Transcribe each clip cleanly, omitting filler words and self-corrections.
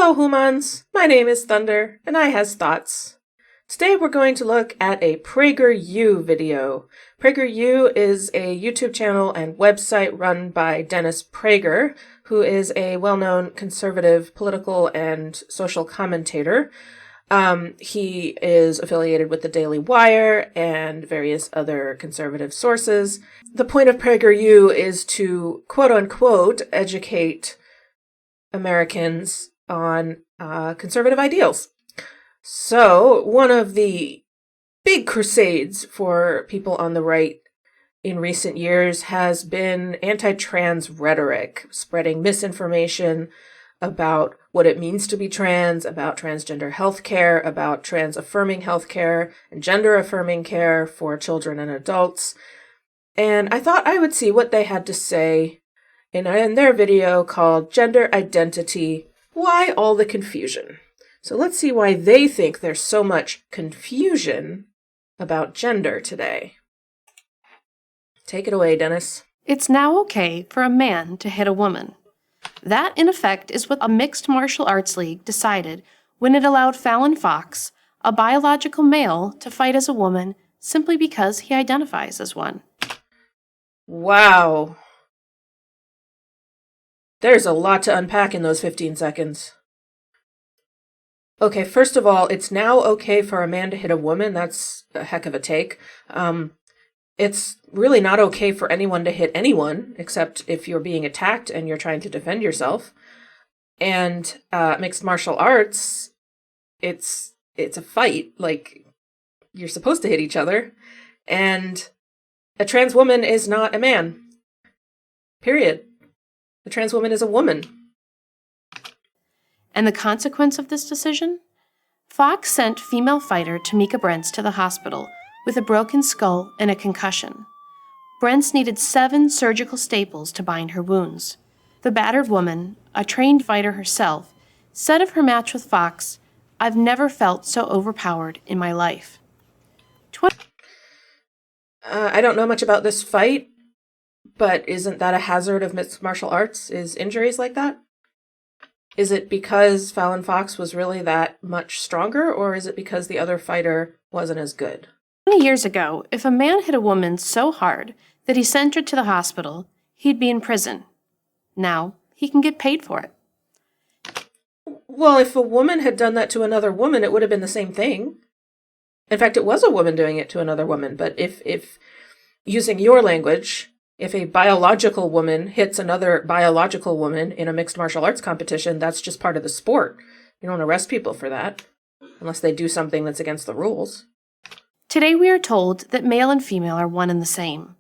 Hello humans, my name is Thunder, and I has thoughts. Today we're going to look at a PragerU video. PragerU is a YouTube channel and website run by Dennis Prager, who is a well-known conservative political and social commentator. He is affiliated with the Daily Wire and various other conservative sources. The point of PragerU is to, quote-unquote, educate Americans on conservative ideals. So, one of the big crusades for people on the right in recent years has been anti-trans rhetoric, spreading misinformation about what it means to be trans, about transgender healthcare, about trans-affirming healthcare, and gender-affirming care for children and adults. And I thought I would see what they had to say in their video called Gender Identity, Why All the Confusion? So let's see why they think there's so much confusion about gender today. Take it away, Dennis. It's now okay for a man to hit a woman. That, in effect, is what a mixed martial arts league decided when it allowed Fallon Fox, a biological male, to fight as a woman simply because he identifies as one. Wow. There's a lot to unpack in those 15 seconds. Okay, first of all, it's now okay for a man to hit a woman. That's a heck of a take. It's really not okay for anyone to hit anyone, except if you're being attacked and you're trying to defend yourself. And mixed martial arts, it's a fight. Like, you're supposed to hit each other. And a trans woman is not a man. Period. A trans woman is a woman. And the consequence of this decision? Fox sent female fighter Tamika Brents to the hospital with a broken skull and a concussion. Brents needed 7 surgical staples to bind her wounds. The battered woman, a trained fighter herself, said of her match with Fox, "I've never felt so overpowered in my life." I don't know much about this fight, but isn't that a hazard of mixed martial arts, is injuries like that? Is it because Fallon Fox was really that much stronger, or is it because the other fighter wasn't as good? 20 years ago, if a man hit a woman so hard that he sent her to the hospital, he'd be in prison. Now, he can get paid for it. Well, if a woman had done that to another woman, it would have been the same thing. In fact, it was a woman doing it to another woman. But if using your language, if a biological woman hits another biological woman in a mixed martial arts competition, that's just part of the sport. You don't arrest people for that, unless they do something that's against the rules. Today we are told that male and female are one and the same.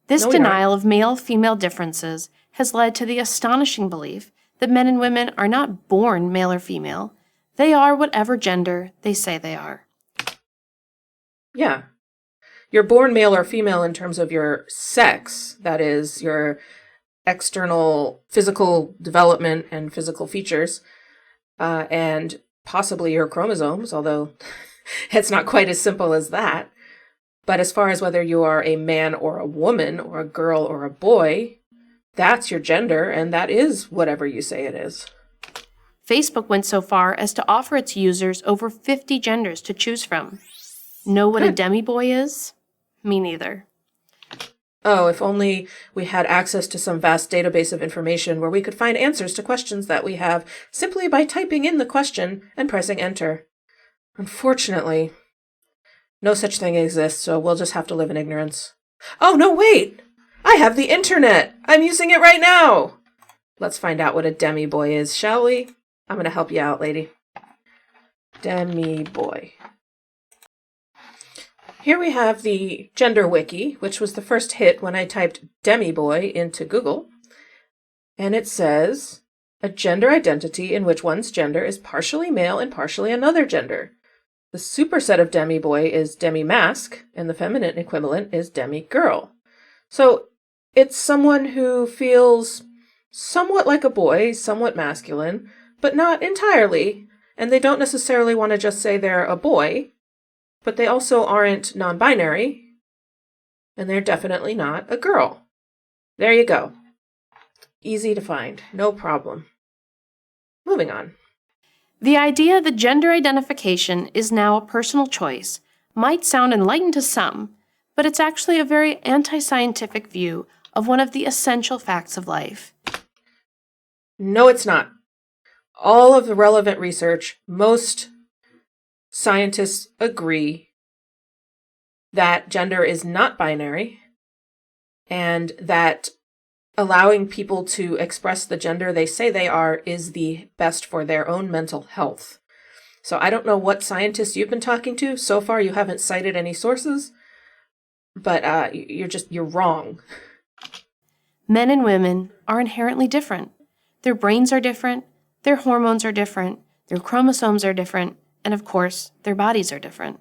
This denial of male-female differences has led to the astonishing belief that men and women are not born male or female. They are whatever gender they say they are. Yeah. You're born male or female in terms of your sex, that is, your external physical development and physical features, and possibly your chromosomes, although it's not quite as simple as that. But as far as whether you are a man or a woman, or a girl or a boy, that's your gender, and that is whatever you say it is. Facebook went so far as to offer its users over 50 genders to choose from. Know what a demi-boy is? Me neither. Oh, if only we had access to some vast database of information where we could find answers to questions that we have simply by typing in the question and pressing enter. Unfortunately, no such thing exists, so we'll just have to live in ignorance. Oh, no, wait! I have the internet! I'm using it right now! Let's find out what a demi-boy is, shall we? I'm gonna help you out, lady. Demi-boy. Here we have the Gender Wiki, which was the first hit when I typed demi-boy into Google. And it says, a gender identity in which one's gender is partially male and partially another gender. The superset of demi-boy is demi-masc, and the feminine equivalent is demi-girl. So it's someone who feels somewhat like a boy, somewhat masculine, but not entirely, and they don't necessarily want to just say they're a boy, but they also aren't non-binary, and they're definitely not a girl. There you go. Easy to find, no problem. Moving on. The idea that gender identification is now a personal choice might sound enlightened to some, but it's actually a very anti-scientific view of one of the essential facts of life. No, it's not. All of the relevant research, most scientists agree that gender is not binary and that allowing people to express the gender they say they are is the best for their own mental health. So I don't know what scientists you've been talking to. So far, you haven't cited any sources, but you're wrong. Men and women are inherently different. Their brains are different, their hormones are different, their chromosomes are different, and of course, their bodies are different.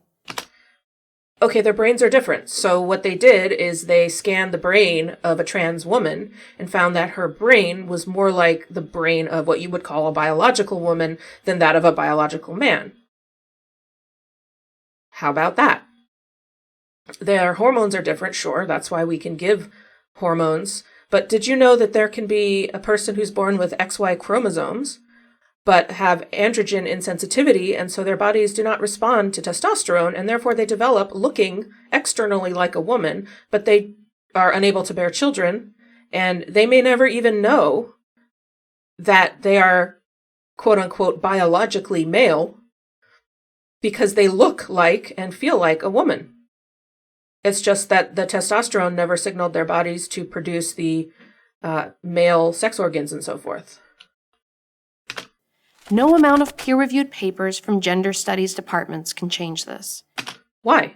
Okay, their brains are different. So what they did is they scanned the brain of a trans woman and found that her brain was more like the brain of what you would call a biological woman than that of a biological man. How about that? Their hormones are different, sure. That's why we can give hormones. But did you know that there can be a person who's born with XY chromosomes but have androgen insensitivity, and so their bodies do not respond to testosterone, and therefore they develop looking externally like a woman, but they are unable to bear children, and they may never even know that they are quote-unquote biologically male because they look like and feel like a woman. It's just that the testosterone never signaled their bodies to produce the male sex organs and so forth. No amount of peer-reviewed papers from gender studies departments can change this. Why?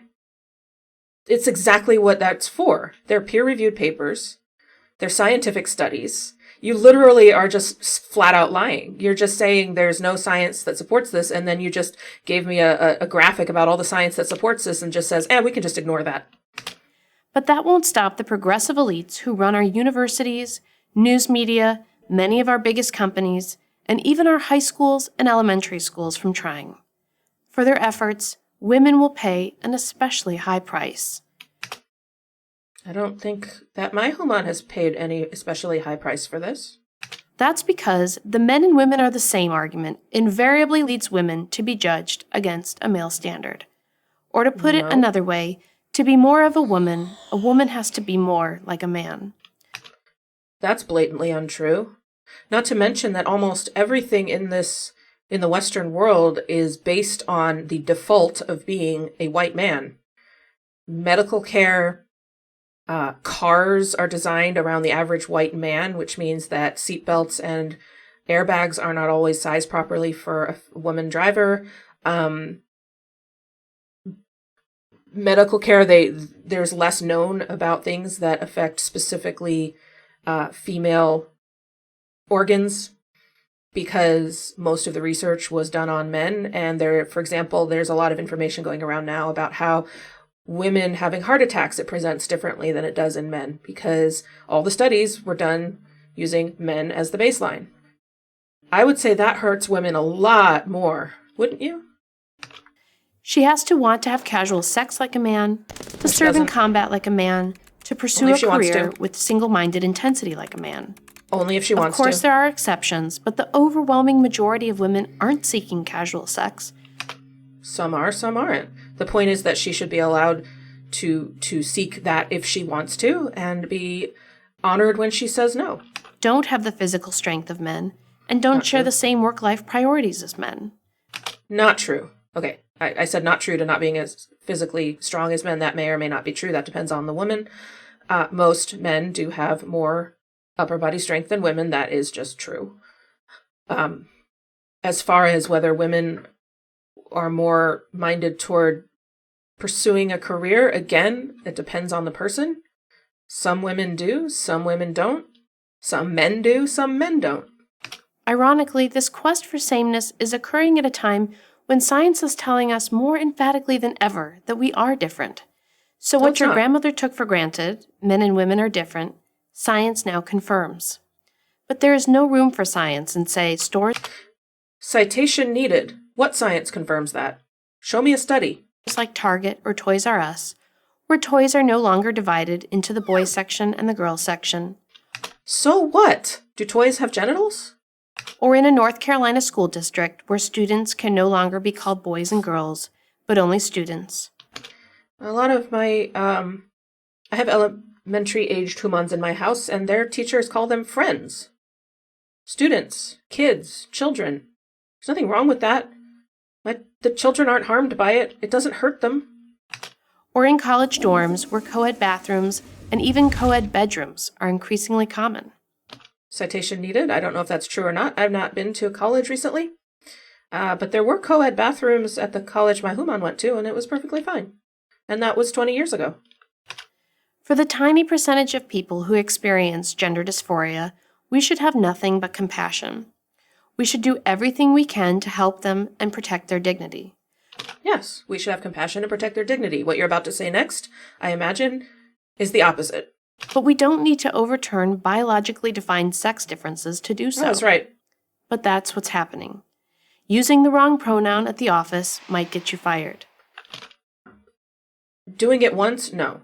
It's exactly what that's for. They're peer-reviewed papers. They're scientific studies. You literally are just flat out lying. You're just saying there's no science that supports this, and then you just gave me a graphic about all the science that supports this and just says, we can just ignore that. But that won't stop the progressive elites who run our universities, news media, many of our biggest companies, and even our high schools and elementary schools from trying. For their efforts, women will pay an especially high price. I don't think that my Human has paid any especially high price for this. That's because the men and women are the same argument invariably leads women to be judged against a male standard. Or to put it another way, to be more of a woman has to be more like a man. That's blatantly untrue. Not to mention that almost everything in the Western world is based on the default of being a white man. Medical care, cars are designed around the average white man, which means that seatbelts and airbags are not always sized properly for a woman driver. Medical care, there's less known about things that affect specifically female organs because most of the research was done on men. And for example, there's a lot of information going around now about how women having heart attacks, it presents differently than it does in men because all the studies were done using men as the baseline. I would say that hurts women a lot more, wouldn't you? She has to want to have casual sex like a man, to serve in combat like a man, to pursue a career with single-minded intensity like a man. Only if she wants to. Of course, there are exceptions, but the overwhelming majority of women aren't seeking casual sex. Some are, some aren't. The point is that she should be allowed to seek that if she wants to and be honored when she says no. Don't have the physical strength of men, and don't share the same work-life priorities as men. Not true. Okay, I said not true to not being as physically strong as men. That may or may not be true. That depends on the woman. Most men do have more upper body strength than women. That is just true. As far as whether women are more minded toward pursuing a career, again, it depends on the person. Some women do, some women don't. Some men do, some men don't. Ironically, this quest for sameness is occurring at a time when science is telling us more emphatically than ever that we are different. So what your grandmother took for granted, men and women are different, science now confirms. But there is no room for science in, say, stores. Citation needed. What science confirms that? Show me a study. Like Target or Toys R Us, where toys are no longer divided into the boys section and the girls section. So what? Do toys have genitals? Or in a North Carolina school district where students can no longer be called boys and girls, but only students. A lot of my, I have elementary-aged humans in my house, and their teachers call them friends. Students, kids, children. There's nothing wrong with that. The children aren't harmed by it. It doesn't hurt them. Or in college dorms where co-ed bathrooms and even co-ed bedrooms are increasingly common. Citation needed. I don't know if that's true or not. I've not been to a college recently. But there were co-ed bathrooms at the college my human went to, and it was perfectly fine. And that was 20 years ago. For the tiny percentage of people who experience gender dysphoria, we should have nothing but compassion. We should do everything we can to help them and protect their dignity. Yes, we should have compassion and protect their dignity. What you're about to say next, I imagine, is the opposite. But we don't need to overturn biologically defined sex differences to do so. Oh, that's right. But that's what's happening. Using the wrong pronoun at the office might get you fired. Doing it once? No.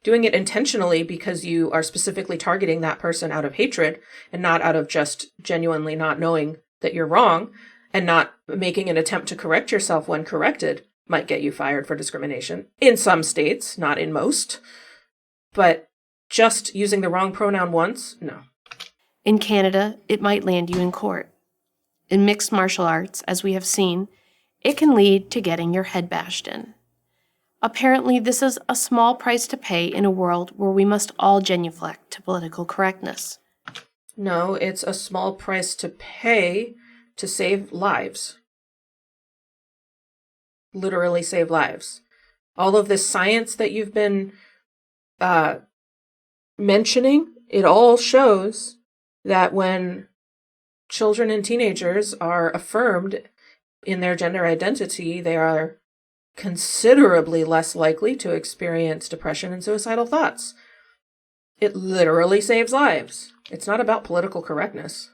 Doing it intentionally because you are specifically targeting that person out of hatred and not out of just genuinely not knowing that you're wrong and not making an attempt to correct yourself when corrected might get you fired for discrimination. In some states, not in most. But just using the wrong pronoun once? No. In Canada, it might land you in court. In mixed martial arts, as we have seen, it can lead to getting your head bashed in. Apparently, this is a small price to pay in a world where we must all genuflect to political correctness. No, it's a small price to pay to save lives. Literally save lives. All of this science that you've been mentioning, it all shows that when children and teenagers are affirmed in their gender identity, they are considerably less likely to experience depression and suicidal thoughts. It literally saves lives. It's not about political correctness.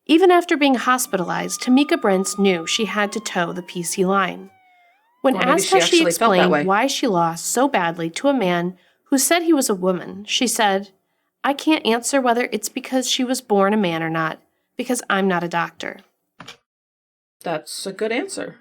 Even after being hospitalized, Tamika Brents knew she had to toe the PC line. When asked how she explained why she lost so badly to a man who said he was a woman, she said, "I can't answer whether it's because she was born a man or not, because I'm not a doctor." That's a good answer.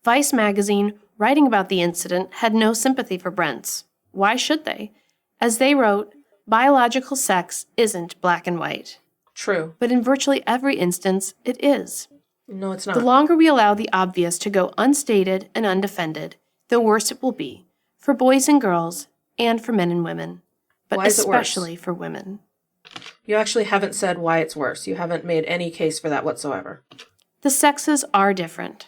Vice magazine, writing about the incident, had no sympathy for Brents. Why should they? As they wrote, biological sex isn't black and white. True. But in virtually every instance, it is. No, it's not. The longer we allow the obvious to go unstated and undefended, the worse it will be, for boys and girls, and for men and women. But especially for women. You actually haven't said why it's worse. You haven't made any case for that whatsoever. The sexes are different.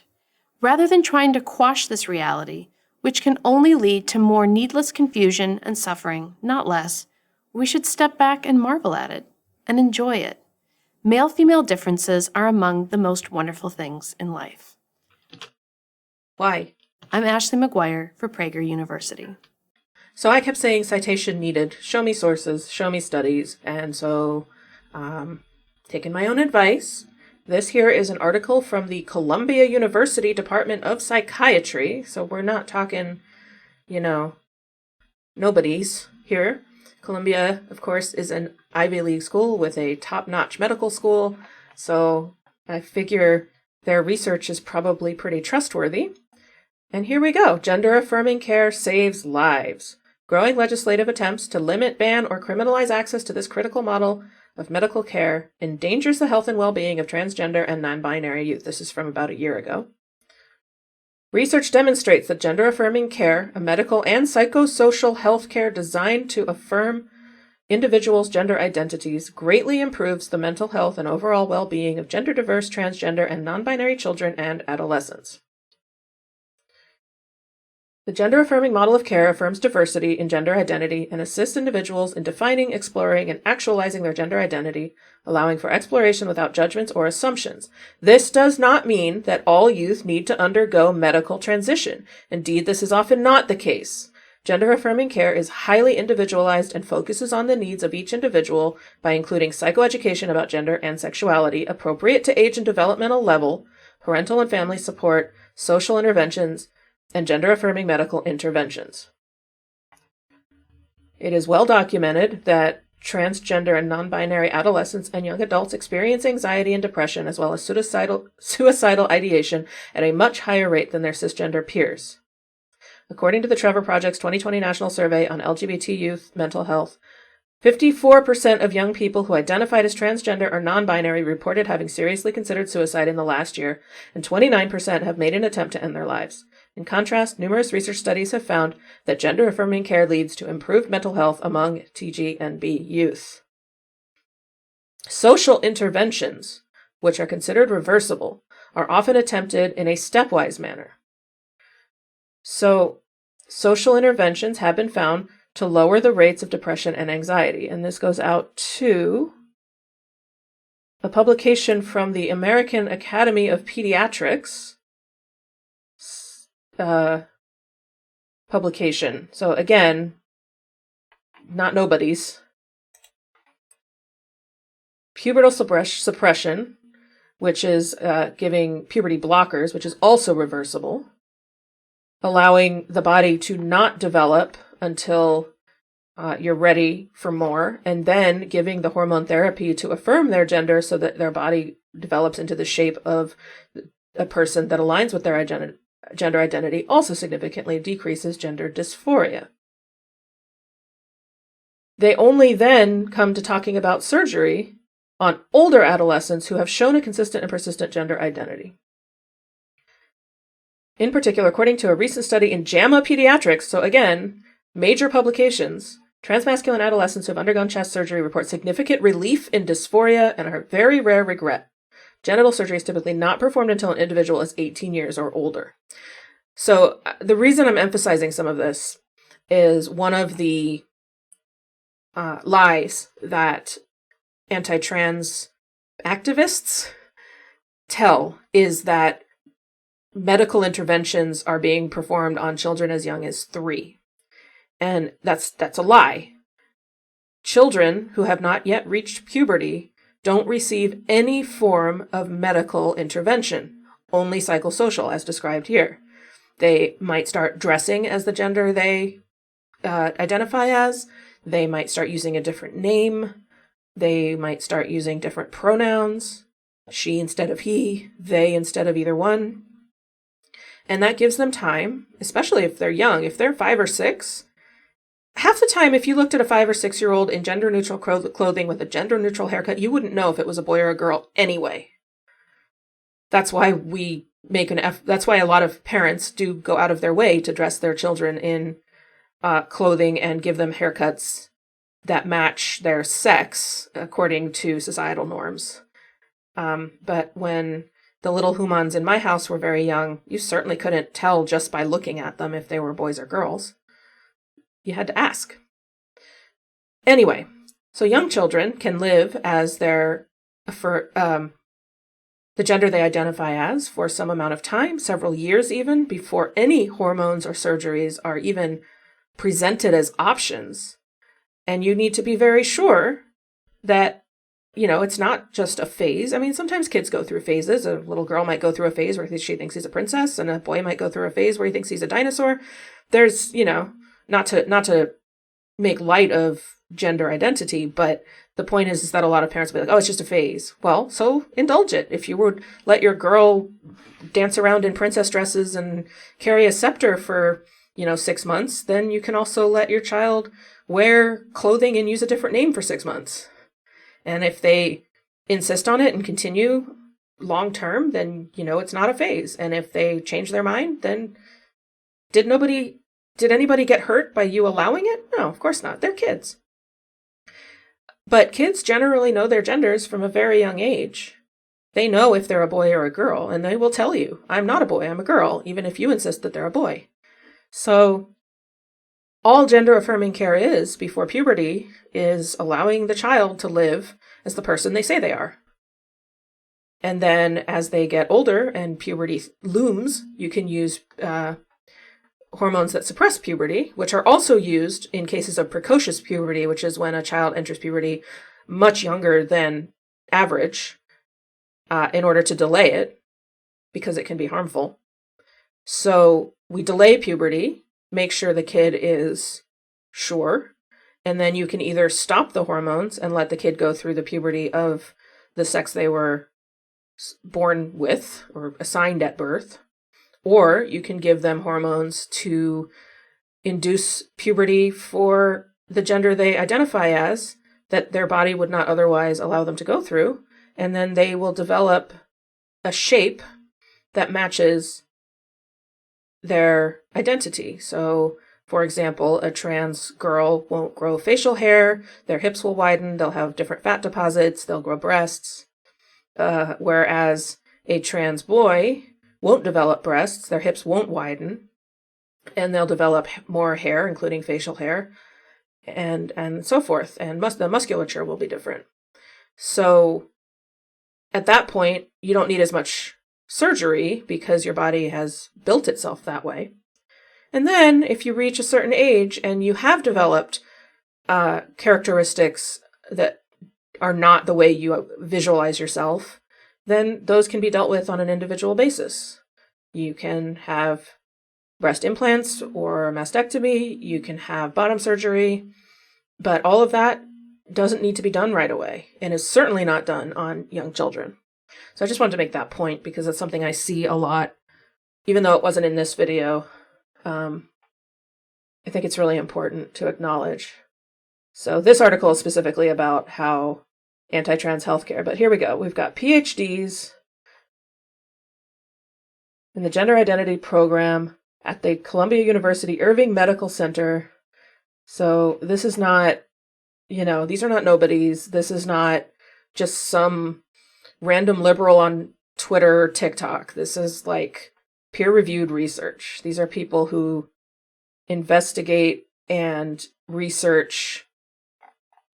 Rather than trying to quash this reality, which can only lead to more needless confusion and suffering, not less, we should step back and marvel at it, and enjoy it. Male-female differences are among the most wonderful things in life. Why? I'm Ashley McGuire for Prager University. So I kept saying citation needed, show me sources, show me studies, and so taking my own advice, this here is an article from the Columbia University Department of Psychiatry, so we're not talking, nobodies here. Columbia, of course, is an Ivy League school with a top-notch medical school, so I figure their research is probably pretty trustworthy. And here we go. Gender-affirming care saves lives. Growing legislative attempts to limit, ban, or criminalize access to this critical model of medical care endangers the health and well-being of transgender and non-binary youth. This is from about a year ago. Research demonstrates that gender-affirming care, a medical and psychosocial health care designed to affirm individuals' gender identities, greatly improves the mental health and overall well-being of gender-diverse, transgender, and non-binary children and adolescents. The gender-affirming model of care affirms diversity in gender identity and assists individuals in defining, exploring, and actualizing their gender identity, allowing for exploration without judgments or assumptions. This does not mean that all youth need to undergo medical transition. Indeed, this is often not the case. Gender-affirming care is highly individualized and focuses on the needs of each individual by including psychoeducation about gender and sexuality, appropriate to age and developmental level, parental and family support, social interventions, and gender-affirming medical interventions. It is well documented that transgender and non-binary adolescents and young adults experience anxiety and depression, as well as suicidal ideation at a much higher rate than their cisgender peers. According to the Trevor Project's 2020 National Survey on LGBT youth mental health, 54% of young people who identified as transgender or non-binary reported having seriously considered suicide in the last year, and 29% have made an attempt to end their lives. In contrast, numerous research studies have found that gender-affirming care leads to improved mental health among TGNB youth. Social interventions, which are considered reversible, are often attempted in a stepwise manner. So, social interventions have been found to lower the rates of depression and anxiety, and this goes out to a publication from the American Academy of Pediatrics publication. So again, not nobody's. Pubertal suppression, which is giving puberty blockers, which is also reversible, allowing the body to not develop until you're ready for more, and then giving the hormone therapy to affirm their gender so that their body develops into the shape of a person that aligns with their gender identity, also significantly decreases gender dysphoria. They only then come to talking about surgery on older adolescents who have shown a consistent and persistent gender identity. In particular, according to a recent study in JAMA Pediatrics, so again, major publications, transmasculine adolescents who have undergone chest surgery report significant relief in dysphoria and a very rare regret. Genital surgery is typically not performed until an individual is 18 years or older. So the reason I'm emphasizing some of this is one of the lies that anti-trans activists tell is that medical interventions are being performed on children as young as 3. And that's a lie. Children who have not yet reached puberty don't receive any form of medical intervention, only psychosocial, as described here. They might start dressing as the gender they identify as. They might start using a different name. They might start using different pronouns, she instead of he, they instead of either one. And that gives them time, especially if they're young. If they're 5 or 6, half the time, if you looked at a 5 or 6-year-old in gender-neutral clothing with a gender-neutral haircut, you wouldn't know if it was a boy or a girl anyway. That's why that's why a lot of parents do go out of their way to dress their children in clothing and give them haircuts that match their sex according to societal norms. But when the little humans in my house were very young, you certainly couldn't tell just by looking at them if they were boys or girls. You had to ask. Anyway, so young children can live as the gender they identify as for some amount of time, several years even, before any hormones or surgeries are even presented as options. And you need to be very sure that, it's not just a phase. I mean, sometimes kids go through phases. A little girl might go through a phase where she thinks he's a princess, and a boy might go through a phase where he thinks he's a dinosaur. There's, not to make light of gender identity, but the point is that a lot of parents will be like, oh, it's just a phase. Well, so indulge it. If you would let your girl dance around in princess dresses and carry a scepter for, 6 months, then you can also let your child wear clothing and use a different name for 6 months. And if they insist on it and continue long term, then, it's not a phase. And if they change their mind, then did anybody get hurt by you allowing it? No, of course not. They're kids. But kids generally know their genders from a very young age. They know if they're a boy or a girl, and they will tell you, I'm not a boy, I'm a girl, even if you insist that they're a boy. So all gender-affirming care is, before puberty, is allowing the child to live as the person they say they are. And then as they get older and puberty looms, you can use hormones that suppress puberty, which are also used in cases of precocious puberty, which is when a child enters puberty much younger than average, in order to delay it, because it can be harmful. So we delay puberty, make sure the kid is sure, And then you can either stop the hormones and let the kid go through the puberty of the sex they were born with or assigned at birth, or you can give them hormones to induce puberty for the gender they identify as that their body would not otherwise allow them to go through, and then they will develop a shape that matches their identity. So, for example, a trans girl won't grow facial hair, their hips will widen, they'll have different fat deposits, they'll grow breasts, whereas a trans boy won't develop breasts, their hips won't widen, and they'll develop more hair, including facial hair, and so forth, and the musculature will be different. So at that point, you don't need as much surgery because your body has built itself that way. And then if you reach a certain age and you have developed characteristics that are not the way you visualize yourself, then those can be dealt with on an individual basis. You can have breast implants or mastectomy, you can have bottom surgery, but all of that doesn't need to be done right away and is certainly not done on young children. So I just wanted to make that point because it's something I see a lot, even though it wasn't in this video. I think it's really important to acknowledge. So this article is specifically about how anti-trans healthcare, but here we go. We've got PhDs in the Gender Identity Program at the Columbia University Irving Medical Center. So this is not, these are not nobodies. This is not just some random liberal on Twitter or TikTok. This is like peer-reviewed research. These are people who investigate and research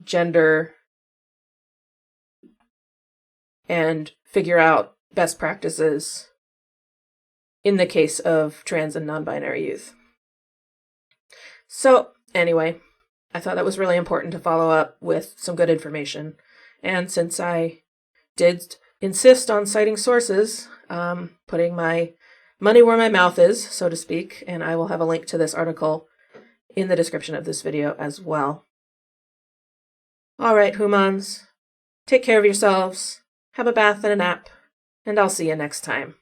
gender and figure out best practices in the case of trans and non-binary youth. So anyway, I thought that was really important to follow up with some good information. And since I did insist on citing sources, putting my money where my mouth is, so to speak, and I will have a link to this article in the description of this video as well. All right, humans, take care of yourselves, have a bath and a nap, and I'll see you next time.